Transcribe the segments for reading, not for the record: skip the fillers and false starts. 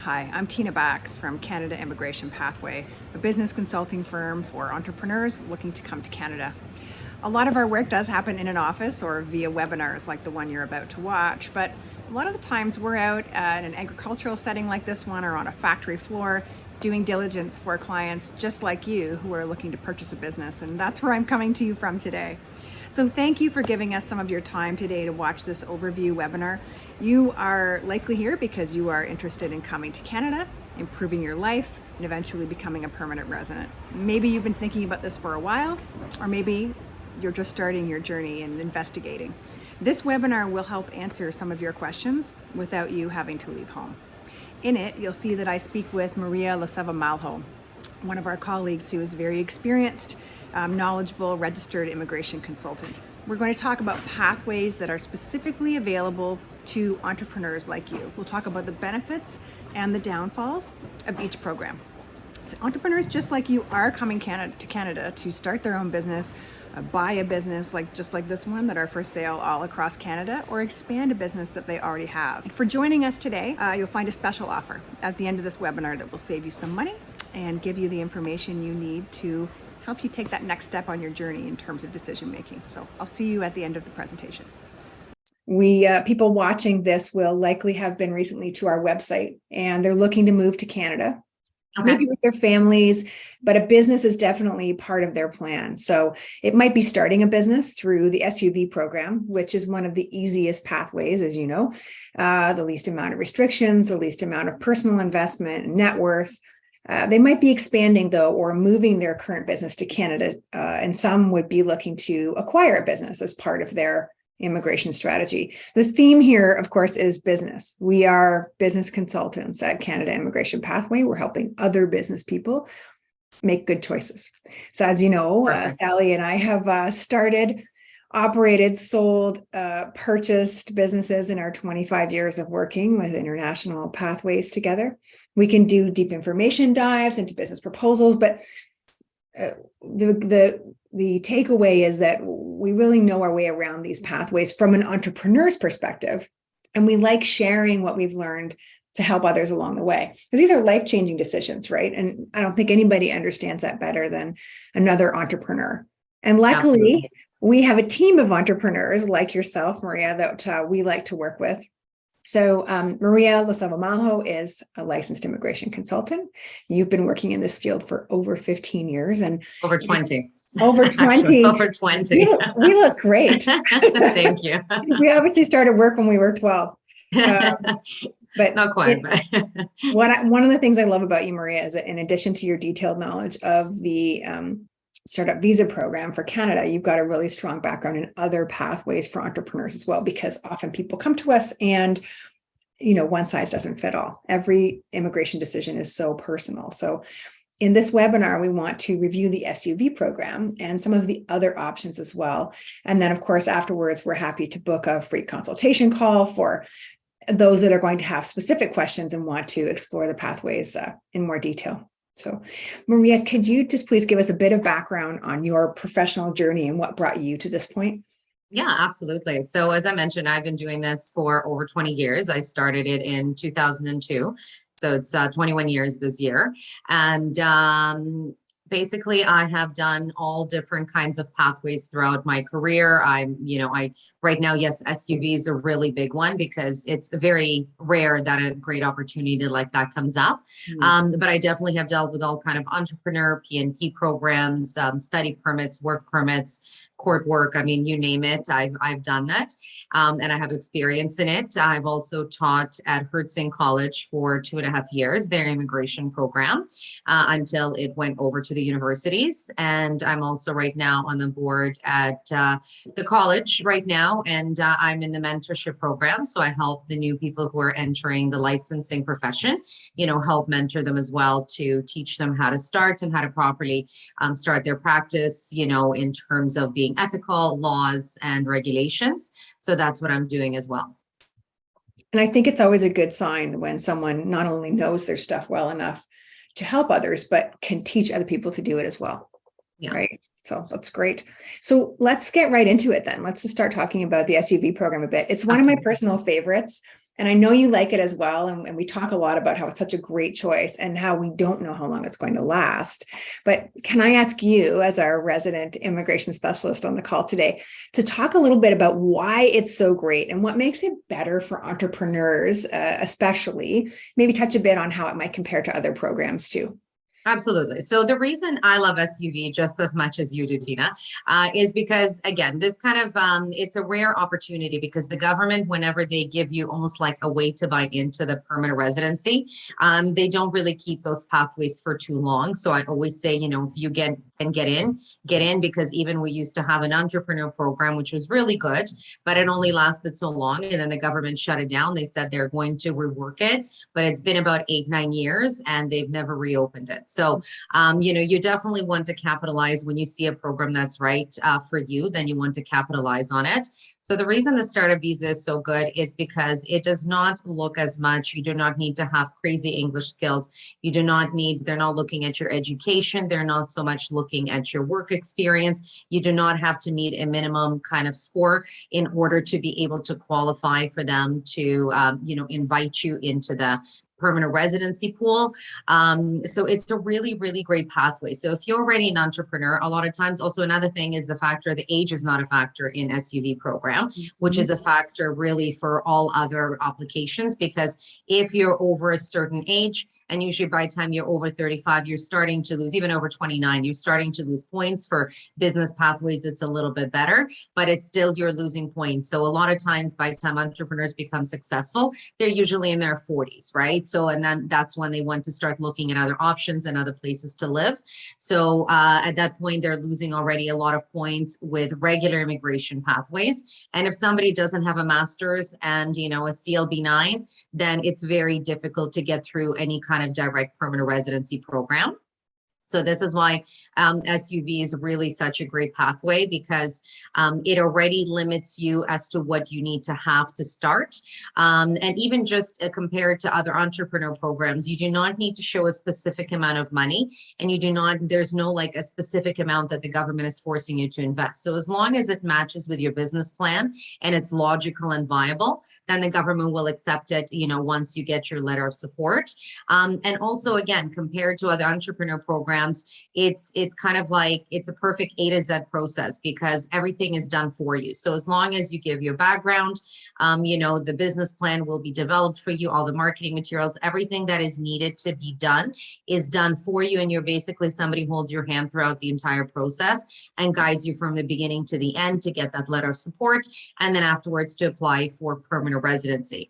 Hi, I'm Tina Bax from Canada Immigration Pathway, a business consulting firm for entrepreneurs looking to come to Canada. A lot of our work does happen in an office or via webinars like the one you're about to watch, but a lot of the times we're out in an agricultural setting like this one or on a factory floor doing diligence for clients just like you who are looking to purchase a business, and that's where I'm coming to you from today. So thank you for giving us some of your time today to watch this overview webinar. You are likely here because you are interested in coming to Canada, improving your life, and eventually becoming a permanent resident. Maybe you've been thinking about this for a while, or maybe you're just starting your journey and investigating. This webinar will help answer some of your questions without you having to leave home. In it, you'll see that I speak with Maria Loseva-Malho, one of our colleagues who is very experienced, knowledgeable, registered immigration consultant. We're going to talk about pathways that are specifically available to entrepreneurs like you. We'll talk about the benefits and the downfalls of each program. So entrepreneurs just like you are coming to Canada to start their own business, buy a business just like this one that are for sale all across Canada, or expand a business that they already have. For joining us today, you'll find a special offer at the end of this webinar that will save you some money and give you the information you need to help you take that next step on your journey in terms of decision making. So I'll see you at the end of the presentation. People watching this will likely have been recently to our website and they're looking to move to Canada. Okay. Maybe with their families, but a business is definitely part of their plan. So it might be starting a business through the SUV program, which is one of the easiest pathways, as you know, the least amount of restrictions, the least amount of personal investment, net worth. They might be expanding, though, or moving their current business to Canada, and some would be looking to acquire a business as part of their immigration strategy. The theme here, of course, is business. We are business consultants at Canada Immigration Pathway. We're helping other business people make good choices. So as you know, Sally and I have started, operated, sold, purchased businesses in our 25 years of working with International Pathways together. We can do deep information dives into business proposals, but the takeaway is that we really know our way around these pathways from an entrepreneur's perspective, and we like sharing what we've learned to help others along the way, because these are life-changing decisions, right? And I don't think anybody understands that better than another entrepreneur. And luckily, absolutely, we have a team of entrepreneurs like yourself, Maria, that we like to work with. So Maria Loseva-Malho is a licensed immigration consultant. You've been working in this field for over 15 years and over 20. Over 20. Actually, over 20. We look great. Thank you. We obviously started work when we were 12. But not quite. One of the things I love about you, Maria, is that in addition to your detailed knowledge of the startup visa program for Canada, you've got a really strong background in other pathways for entrepreneurs as well, because often people come to us and, one size doesn't fit all. Every immigration decision is so personal. So in this webinar, we want to review the SUV program and some of the other options as well. And then, of course, afterwards, we're happy to book a free consultation call for those that are going to have specific questions and want to explore the pathways in more detail. So, Maria, could you just please give us a bit of background on your professional journey and what brought you to this point? Yeah, absolutely. So as I mentioned, I've been doing this for over 20 years. I started it in 2002. So it's 21 years this year. And basically, I have done all different kinds of pathways throughout my career. Right now, yes, SUV is a really big one because it's very rare that a great opportunity like that comes up. But I definitely have dealt with all kind of entrepreneur PNP programs, study permits, work permits, court work. I mean, you name it, I've done that. And I have experience in it. I've also taught at Hertzing College for 2.5 years, their immigration program, until it went over to the universities. And I'm also right now on the board at the college right now, and I'm in the mentorship program. So I help the new people who are entering the licensing profession, help mentor them as well to teach them how to start and how to properly start their practice, in terms of being ethical, laws, and regulations. So that's what I'm doing as well. And I think it's always a good sign when someone not only knows their stuff well enough to help others, but can teach other people to do it as well. Yeah. Right. So that's great. So let's get right into it then. Let's just start talking about the SUV program a bit. It's one of my personal favorites. And I know you like it as well. And we talk a lot about how it's such a great choice and how we don't know how long it's going to last. But can I ask you, as our resident immigration specialist on the call today, to talk a little bit about why it's so great and what makes it better for entrepreneurs, especially, maybe touch a bit on how it might compare to other programs too. Absolutely. So the reason I love SUV just as much as you do, Tina, is because again, this kind of it's a rare opportunity because the government, whenever they give you almost like a way to buy into the permanent residency, they don't really keep those pathways for too long. So I always say, you know, if you get get in, because even we used to have an entrepreneur program, which was really good, but it only lasted so long, and then the government shut it down. They said they're going to rework it, but it's been about 8, 9 years, and they've never reopened it. So, you know, you definitely want to capitalize when you see a program that's right for you, then you want to capitalize on it. So the reason the startup visa is so good is because it does not look as much. You do not need to have crazy English skills. You do not need, they're not looking at your education. They're not so much looking at your work experience. You do not have to meet a minimum kind of score in order to be able to qualify for them to, you know, invite you into the permanent residency pool. So it's a really, really great pathway. So if you're already an entrepreneur, a lot of times also another thing is the factor, the age is not a factor in SUV program, which is a factor really for all other applications, because if you're over a certain age, and usually by the time you're over 35, you're starting to lose, even over 29, you're starting to lose points. For business pathways, it's a little bit better, but it's still, you're losing points. So a lot of times by the time entrepreneurs become successful, they're usually in their 40s, right? So, and then that's when they want to start looking at other options and other places to live. So at that point, they're losing already a lot of points with regular immigration pathways. And if somebody doesn't have a master's and, you know, a CLB 9, then it's very difficult to get through any kind of direct permanent residency program. So this is why SUV is really such a great pathway, because it already limits you as to what you need to have to start. And even just compared to other entrepreneur programs, you do not need to show a specific amount of money, and you do not, there's no like a specific amount that the government is forcing you to invest. So as long as it matches with your business plan and it's logical and viable, then the government will accept it, you know, once you get your letter of support. And also, again, compared to other entrepreneur programs, it's kind of like it's a perfect A to Z process, because everything is done for you. So as long as you give your background, you know, the business plan will be developed for you, all the marketing materials, everything that is needed to be done is done for you. And you're basically, somebody holds your hand throughout the entire process and guides you from the beginning to the end to get that letter of support, and then afterwards to apply for permanent residency.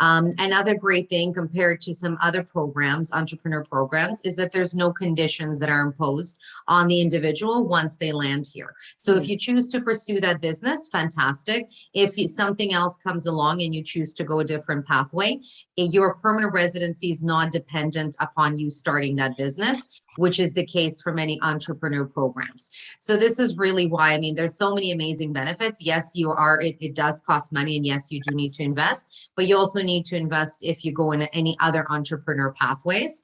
Another great thing compared to some other programs, entrepreneur programs, is that there's no conditions that are imposed on the individual once they land here. So if you choose to pursue that business, fantastic. If something else comes along and you choose to go a different pathway, your permanent residency is not dependent upon you starting that business, which is the case for many entrepreneur programs. So this is really why, I mean, there's so many amazing benefits. Yes, you are, it does cost money, and yes, you do need to invest, but you also need to invest if you go in any other entrepreneur pathways.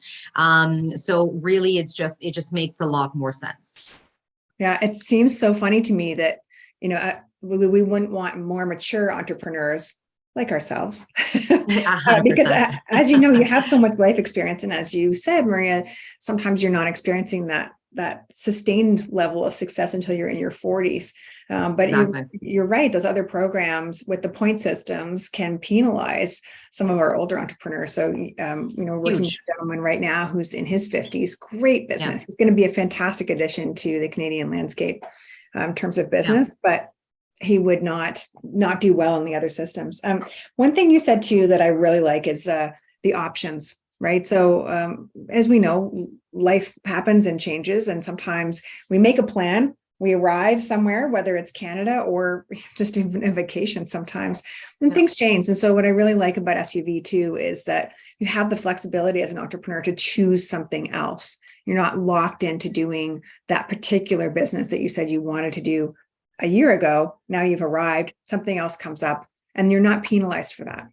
So really, it just makes a lot more sense. Yeah, it seems so funny to me that, you know, we wouldn't want more mature entrepreneurs like ourselves. Because 100%. as you know, you have so much life experience. And as you said, Maria, sometimes you're not experiencing that sustained level of success until you're in your 40s. But Exactly. you're right. Those other programs with the point systems can penalize some of our older entrepreneurs. So, you know, working with Huge. a gentleman right now who's in his 50s, great Yeah. business. He's going to be a fantastic addition to the Canadian landscape in terms of business, but he would not do well in the other systems. One thing you said too that I really like is the options, right? So as we know, life happens and changes, and sometimes we make a plan, we arrive somewhere, whether it's Canada or just even a vacation sometimes, and things change. And so what I really like about SUV too is that you have the flexibility as an entrepreneur to choose something else. You're not locked into doing that particular business that you said you wanted to do a year ago. Now you've arrived, something else comes up, and you're not penalized for that.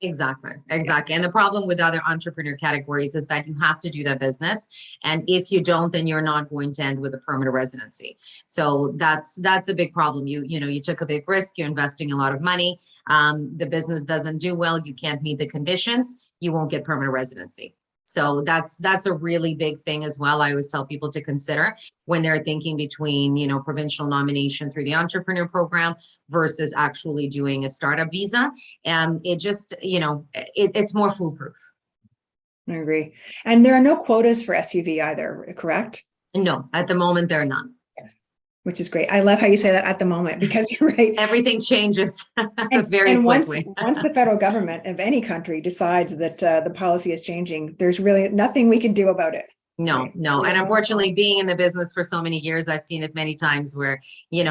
Exactly, exactly. And the problem with other entrepreneur categories is that you have to do that business. And if you don't, then you're not going to end with a permanent residency. So that's a big problem. You took a big risk, you're investing a lot of money. The business doesn't do well, you can't meet the conditions, you won't get permanent residency. So that's a really big thing as well. I always tell people to consider when they're thinking between, provincial nomination through the entrepreneur program versus actually doing a startup visa. And it just, it's more foolproof. I agree. And there are no quotas for SUV either, correct? No, at the moment, there are none. Which is great. I love how you say that, at the moment, because you're right. Everything changes very and quickly. Once the federal government of any country decides that the policy is changing, there's really nothing we can do about it. No, Right? no. And unfortunately, being in the business for so many years, I've seen it many times where,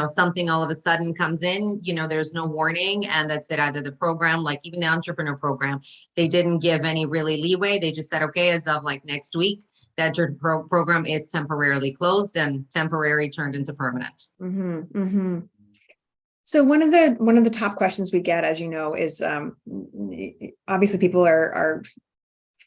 something all of a sudden comes in, there's no warning. And that's it. Either the program, like even the entrepreneur program, they didn't give any really leeway. They just said, okay, as of like next week, that your program is temporarily closed, and temporary turned into permanent. Mm-hmm, mm-hmm. So one of the top questions we get, as you know, is obviously people are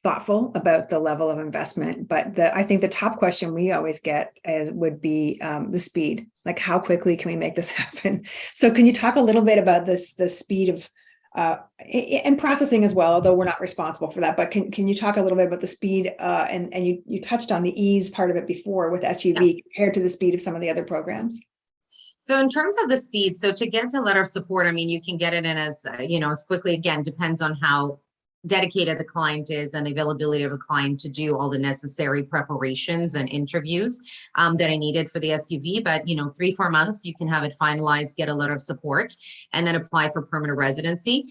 thoughtful about the level of investment, but I think the top question we always get would be the speed. Like, how quickly can we make this happen? So can you talk a little bit about the speed of and processing as well, although we're not responsible for that, but can you talk a little bit about the speed and you touched on the ease part of it before with SUV compared to the speed of some of the other programs? So in terms of the speed, so to get to letter of support, I mean, you can get it in as, as quickly, again, depends on how dedicated the client is and the availability of the client to do all the necessary preparations and interviews that I needed for the SUV. But 3-4 months, you can have it finalized, get a letter of support, and then apply for permanent residency.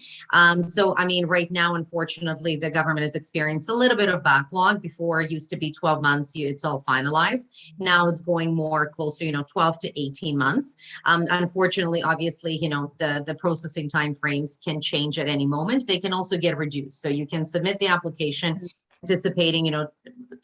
So I mean, right now, unfortunately, the government has experienced a little bit of backlog. Before, it used to be 12 months, it's all finalized. Now it's going more closer, 12 to 18 months. Unfortunately, obviously, the processing timeframes can change at any moment. They can also get reduced. So you can submit the application anticipating,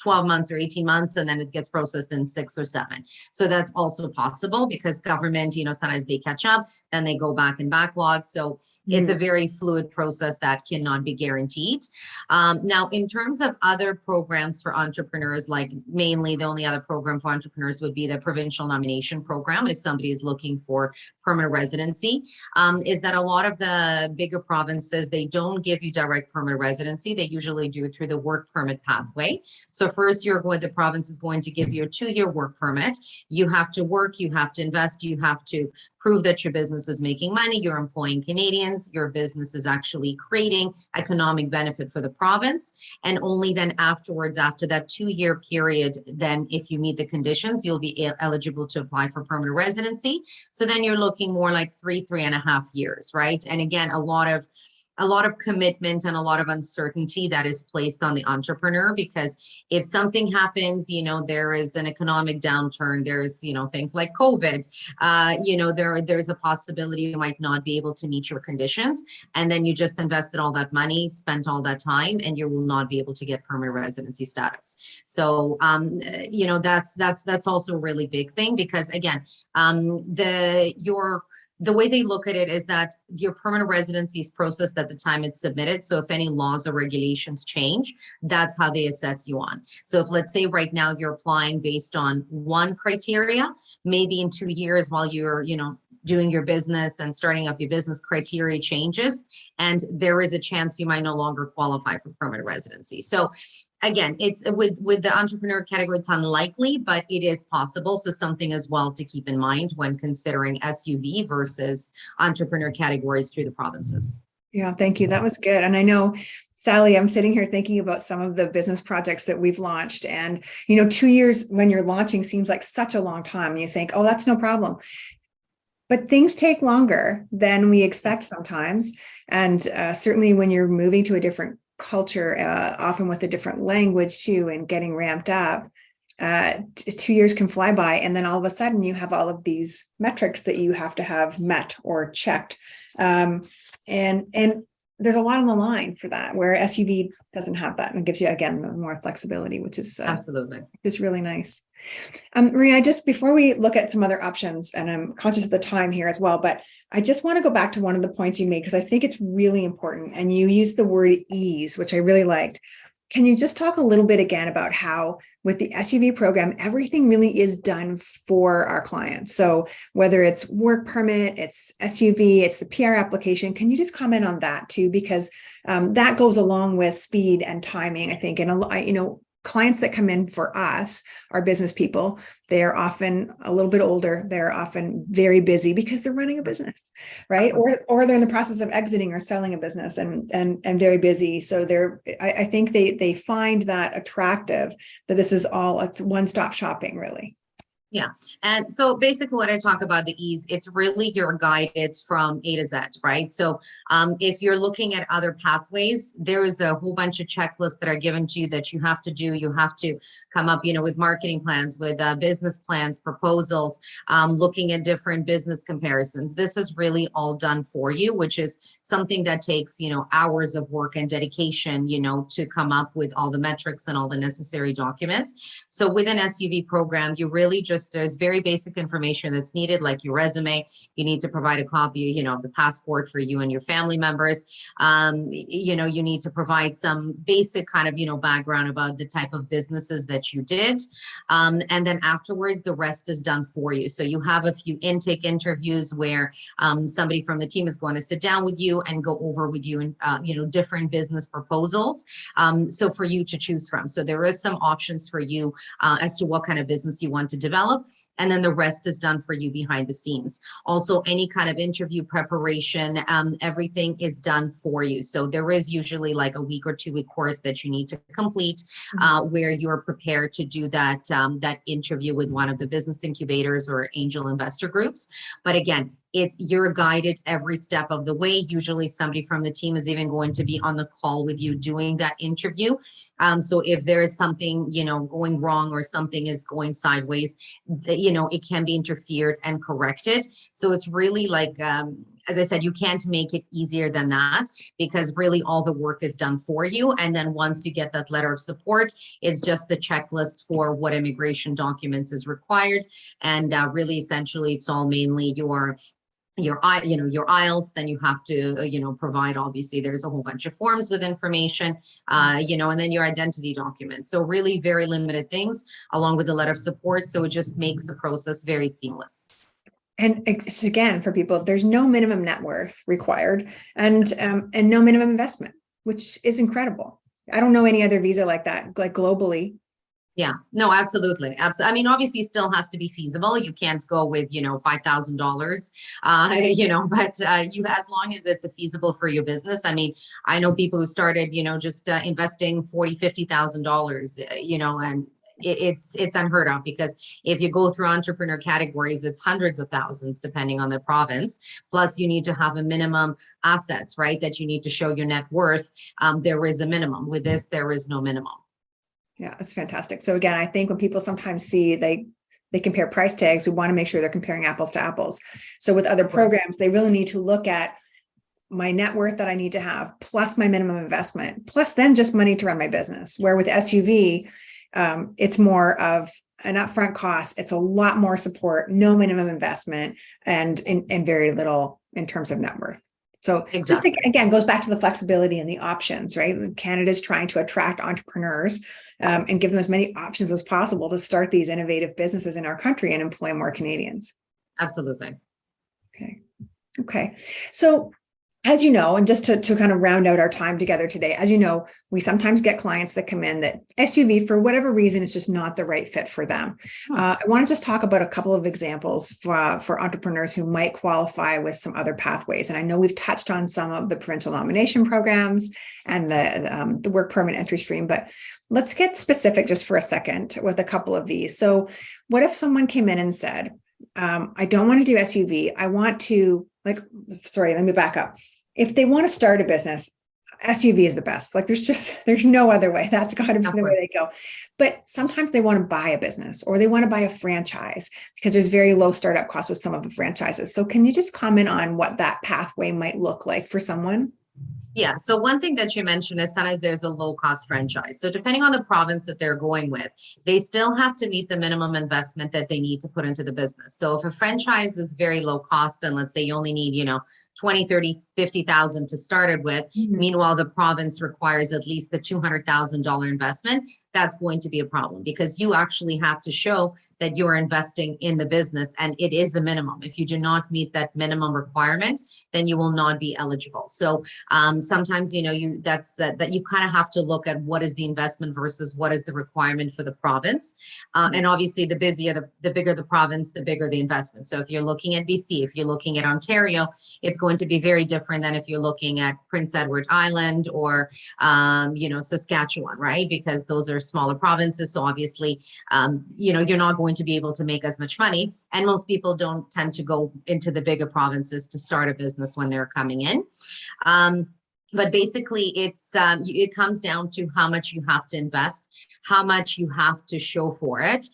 12 months or 18 months, and then it gets processed in 6 or 7. So that's also possible because government, sometimes they catch up, then they go back in backlog. So it's a very fluid process that cannot be guaranteed. Now, in terms of other programs for entrepreneurs, like mainly the only other program for entrepreneurs would be the provincial nomination program. If somebody is looking for permanent residency, is that a lot of the bigger provinces, they don't give you direct permanent residency. They usually do it through the work permit pathway. So first, the province is going to give you a 2-year work permit. You have to work, you have to invest, you have to prove that your business is making money, you're employing Canadians, your business is actually creating economic benefit for the province. And only then afterwards, after that 2-year period, then if you meet the conditions, you'll be eligible to apply for permanent residency. So then you're looking more like 3.5 years, right? And again, a lot of commitment and a lot of uncertainty that is placed on the entrepreneur, because if something happens, there is an economic downturn, there's, things like COVID, there's a possibility you might not be able to meet your conditions. And then you just invested all that money, spent all that time, and you will not be able to get permanent residency status. So, that's also a really big thing, because again, the way they look at it is that your permanent residency is processed at the time it's submitted. So if any laws or regulations change, that's how they assess you on. So if, let's say right now you're applying based on one criteria, maybe in 2 years while you're, doing your business and starting up your business, criteria changes, and there is a chance you might no longer qualify for permanent residency. So again, it's with the entrepreneur category, it's unlikely, but it is possible. So something as well to keep in mind when considering SUV versus entrepreneur categories through the provinces. Yeah, thank you. That was good. And I know, Sally, I'm sitting here thinking about some of the business projects that we've launched. And, 2 years when you're launching seems like such a long time. And you think, oh, that's no problem. But things take longer than we expect sometimes. And certainly when you're moving to a different culture, often with a different language too, and getting ramped up, 2 years can fly by. And then all of a sudden you have all of these metrics that you have to have met or checked. And there's a lot on the line for that, where SUV doesn't have that and gives you, again, more flexibility, which Absolutely. is really nice. Maria, just before we look at some other options, and I'm conscious of the time here as well, but I just want to go back to one of the points you made, because I think it's really important. And you used the word ease, which I really liked. Can you just talk a little bit again about how with the SUV program, everything really is done for our clients? So whether it's work permit, it's SUV, it's the PR application, can you just comment on that too? Because that goes along with speed and timing, I think. And, clients that come in for us are business people. They're often a little bit older. They're often very busy because they're running a business, right? Or they're in the process of exiting or selling a business and very busy. So I think they find that attractive, that this is all, it's one-stop shopping, really. Yeah. And so basically what I talk about the ease, it's really your guided from A to Z, right? So if you're looking at other pathways, there is a whole bunch of checklists that are given to you that you have to do. You have to come up, with marketing plans, with business plans, proposals, looking at different business comparisons. This is really all done for you, which is something that takes, hours of work and dedication, to come up with all the metrics and all the necessary documents. So with an SUV program, you really just there's very basic information that's needed, like your resume. You need to provide a copy, of the passport for you and your family members. You need to provide some basic kind of, background about the type of businesses that you did. And then afterwards, the rest is done for you. So you have a few intake interviews where somebody from the team is going to sit down with you and go over with you and, different business proposals. So for you to choose from. So there is some options for you as to what kind of business you want to develop. And then the rest is done for you behind the scenes. Also, any kind of interview preparation, everything is done for you. So there is usually like a week or 2 week course that you need to complete where you're prepared to do that interview with one of the business incubators or angel investor groups. But again, you're guided every step of the way. Usually somebody from the team is even going to be on the call with you doing that interview. So if there is something, going wrong or something is going sideways, it can be interfered and corrected. So it's really like, as I said, you can't make it easier than that, because really all the work is done for you. And then once you get that letter of support, it's just the checklist for what immigration documents is required. And really, essentially, it's all mainly your IELTS, then you have to, provide, obviously, there's a whole bunch of forms with information, and then your identity documents. So really very limited things along with the letter of support. So it just makes the process very seamless. And it's, again, for people, there's no minimum net worth required and no minimum investment, which is incredible. I don't know any other visa like that, like globally. Yeah, no, absolutely. Absolutely. I mean, obviously still has to be feasible. You can't go with, $5,000, but you, as long as it's feasible for your business. I mean, I know people who started, just investing $40,000, $50,000, and it's unheard of, because if you go through entrepreneur categories, it's hundreds of thousands depending on the province. Plus you need to have a minimum assets, right? That you need to show your net worth. There is a minimum. With this, there is no minimum. Yeah, that's fantastic. So again, I think when people sometimes see they compare price tags, we want to make sure they're comparing apples to apples. So with other programs, they really need to look at my net worth that I need to have, plus my minimum investment, plus then just money to run my business. Where with SUV, it's more of an upfront cost. It's a lot more support, no minimum investment, and very little in terms of net worth. So just again, goes back to the flexibility and the options, right? Canada's trying to attract entrepreneurs and give them as many options as possible to start these innovative businesses in our country and employ more Canadians. Absolutely. Okay. So as you know, and just to kind of round out our time together today, as you know, we sometimes get clients that come in that SUV, for whatever reason, is just not the right fit for them. I want to just talk about a couple of examples for entrepreneurs who might qualify with some other pathways. And I know we've touched on some of the provincial nomination programs and the work permit entry stream, but let's get specific just for a second with a couple of these. So what if someone came in and said, I don't want to do SUV. I want to, let me back up. If they want to start a business, SUV is the best. There's no other way. That's got to be the way they go. But sometimes they want to buy a business, or they want to buy a franchise, because there's very low startup costs with some of the franchises. So can you just comment on what that pathway might look like for someone? Yeah, so one thing that you mentioned is sometimes there's a low cost franchise. So depending on the province that they're going with, they still have to meet the minimum investment that they need to put into the business. So if a franchise is very low cost and let's say you only need, 20, 30, 50,000 to start it with, Mhm. meanwhile the province requires at least the $200,000 investment, that's going to be a problem because you actually have to show that you're investing in the business and it is a minimum. If you do not meet that minimum requirement, then you will not be eligible. So sometimes that you kind of have to look at what is the investment versus what is the requirement for the province, and obviously the bigger the province, the bigger the investment. So if you're looking at BC, if you're looking at Ontario, it's going to be very different than if you're looking at Prince Edward Island or Saskatchewan, right? Because those are smaller provinces, so obviously you're not going to be able to make as much money, and most people don't tend to go into the bigger provinces to start a business when they're coming in. But basically, it comes down to how much you have to invest, how much you have to show for it.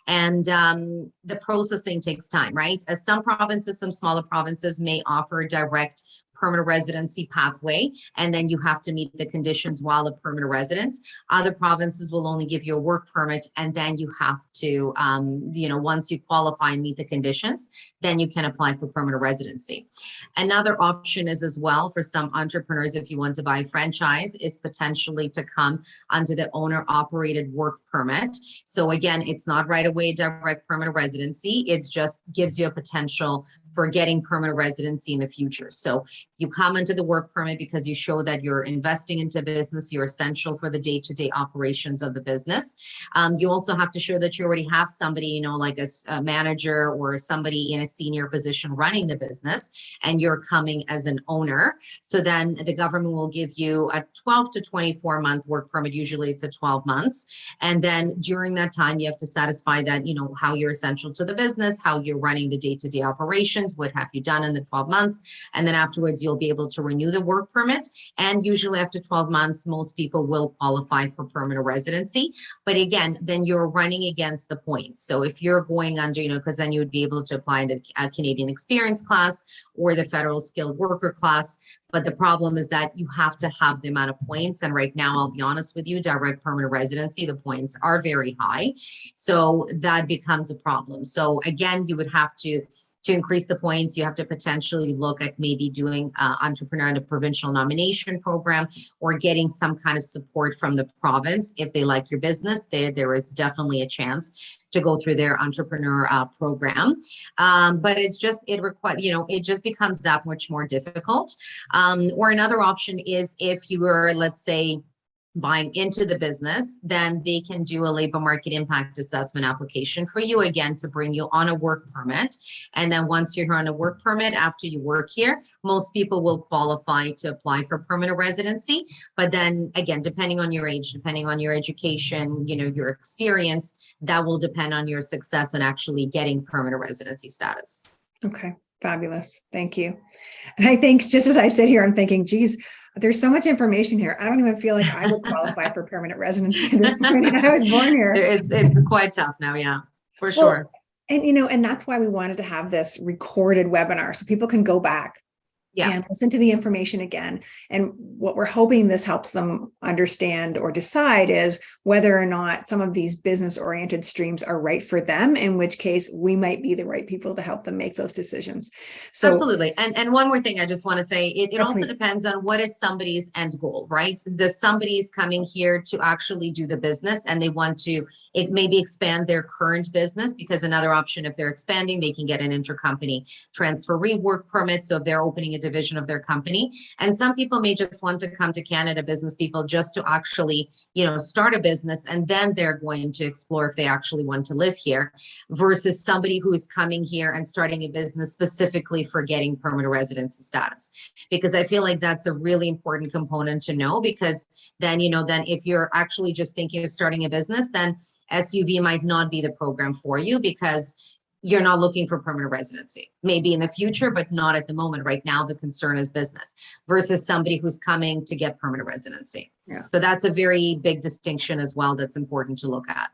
And the processing takes time, right? As some provinces, some smaller provinces may offer direct permanent residency pathway, and then you have to meet the conditions while a permanent residence. Other provinces will only give you a work permit, and then you have to, once you qualify and meet the conditions, then you can apply for permanent residency. Another option is as well for some entrepreneurs, if you want to buy a franchise, is potentially to come under the owner operated work permit. So again, it's not right away direct permanent residency. It just gives you a potential for getting permanent residency in the future. So you come into the work permit because you show that you're investing into business, you're essential for the day-to-day operations of the business. You also have to show that you already have somebody, like a manager or somebody in a senior position running the business, and you're coming as an owner. So then the government will give you a 12 to 24 month work permit. Usually it's a 12 months. And then during that time, you have to satisfy that, how you're essential to the business, how you're running the day-to-day operations, what have you done in the 12 months. And then afterwards, you'll be able to renew the work permit. And usually after 12 months, most people will qualify for permanent residency. But again, then you're running against the points. So if you're going under, because then you would be able to apply to a Canadian experience class or the federal skilled worker class. But the problem is that you have to have the amount of points. And right now, I'll be honest with you, direct permanent residency, the points are very high. So that becomes a problem. So again, you would have to increase the points, you have to potentially look at maybe doing entrepreneur in a provincial nomination program or getting some kind of support from the province. If they like your business, there is definitely a chance to go through their entrepreneur program. But it just becomes that much more difficult. Or another option is if you were, let's say, buying into the business, then they can do a labor market impact assessment application for you, again, to bring you on a work permit. And then once you're on a work permit, after you work here, most people will qualify to apply for permanent residency. But then again, depending on your age, depending on your education, your experience, that will depend on your success in actually getting permanent residency status. Okay, fabulous. Thank you. And I think just as I sit here, I'm thinking, geez, there's so much information here. I don't even feel like I would qualify for permanent residency at this point. And I was born here. It's quite tough now. Yeah, for sure. And, and that's why we wanted to have this recorded webinar so people can go back and listen to the information again. And what we're hoping this helps them understand or decide is whether or not some of these business-oriented streams are right for them, in which case we might be the right people to help them make those decisions. So absolutely. And one more thing I just want to say, it also please. Depends on what is somebody's end goal, right? Somebody's coming here to actually do the business and they want to maybe expand their current business, because another option, if they're expanding, they can get an intercompany transferee work permit. So if they're opening a division of their company. And some people may just want to come to Canada, business people, just to actually, start a business, and then they're going to explore if they actually want to live here, versus somebody who is coming here and starting a business specifically for getting permanent residency status. Because I feel like that's a really important component to know, because then, then if you're actually just thinking of starting a business, then SUV might not be the program for you, because you're not looking for permanent residency. Maybe in the future, but not at the moment. Right now, the concern is business, versus somebody who's coming to get permanent residency. Yeah. So that's a very big distinction as well that's important to look at.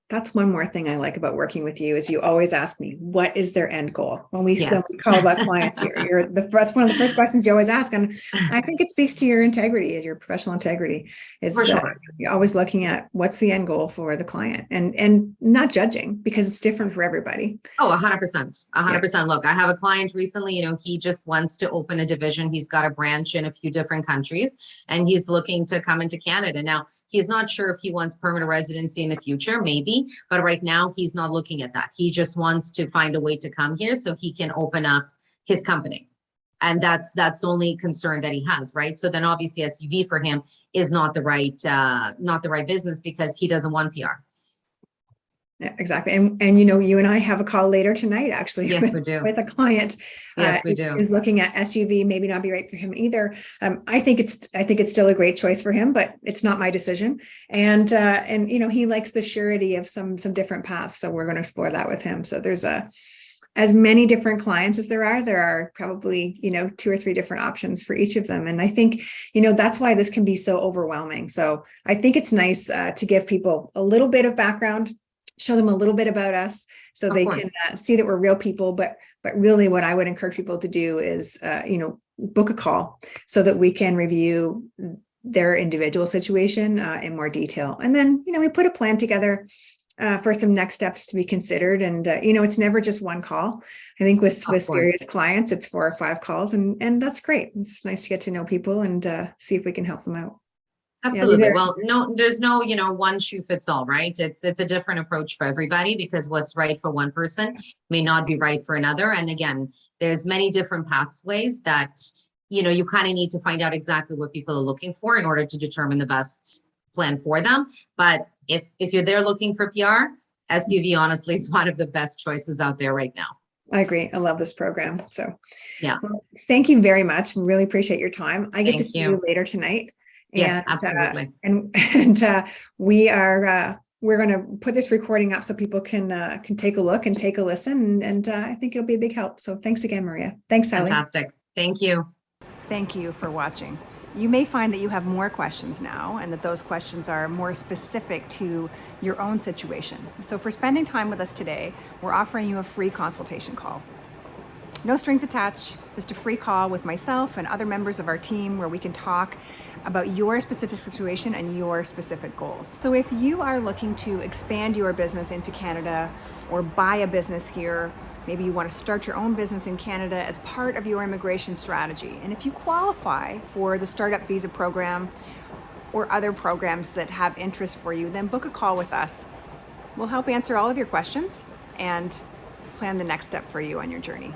That's one more thing I like about working with you is you always ask me, what is their end goal? When we Yes. call about clients, that's one of the first questions you always ask. And I think it speaks to your integrity, your professional integrity, For is sure. you're always looking at what's the end goal for the client and not judging because it's different for everybody. Oh, 100%. 100%. Look, I have a client recently, he just wants to open a division. He's got a branch in a few different countries and he's looking to come into Canada. Now, he's not sure if he wants permanent residency in the future, maybe, but right now he's not looking at that. He just wants to find a way to come here so he can open up his company. And that's the only concern that he has, right? So then obviously SUV for him is not the right business because he doesn't want PR. Yeah, exactly. And you and I have a call later tonight, actually. Yes, we do. With a client. Yes, we do. Is looking at SUV, maybe not be right for him either. I think it's still a great choice for him, but it's not my decision. And he likes the surety of some different paths. So we're going to explore that with him. So there's as many different clients as there are probably, 2 or 3 different options for each of them. And I think, that's why this can be so overwhelming. So I think it's nice to give people a little bit of background, show them a little bit about us so they can see that we're real people. But really what I would encourage people to do is, book a call so that we can review their individual situation in more detail. And then, we put a plan together for some next steps to be considered. And, it's never just one call. I think with serious clients, it's 4 or 5 calls and that's great. It's nice to get to know people and see if we can help them out. Absolutely. Yeah, well, there's no, one shoe fits all, right? It's a different approach for everybody because what's right for one person may not be right for another. And again, there's many different pathways that, you kind of need to find out exactly what people are looking for in order to determine the best plan for them. But if you're there looking for PR, SUV honestly is one of the best choices out there right now. I agree. I love this program. So yeah. Well, thank you very much. Really appreciate your time. I get to see you later tonight. Yes, absolutely. We're going to put this recording up so people can take a look and take a listen. And I think it'll be a big help. So thanks again, Maria. Thanks, Sally. Fantastic. Thank you. Thank you for watching. You may find that you have more questions now and that those questions are more specific to your own situation. So for spending time with us today, we're offering you a free consultation call. No strings attached, just a free call with myself and other members of our team where we can talk about your specific situation and your specific goals. So if you are looking to expand your business into Canada or buy a business here, maybe you want to start your own business in Canada as part of your immigration strategy. And if you qualify for the Startup Visa program or other programs that have interest for you, then book a call with us. We'll help answer all of your questions and plan the next step for you on your journey.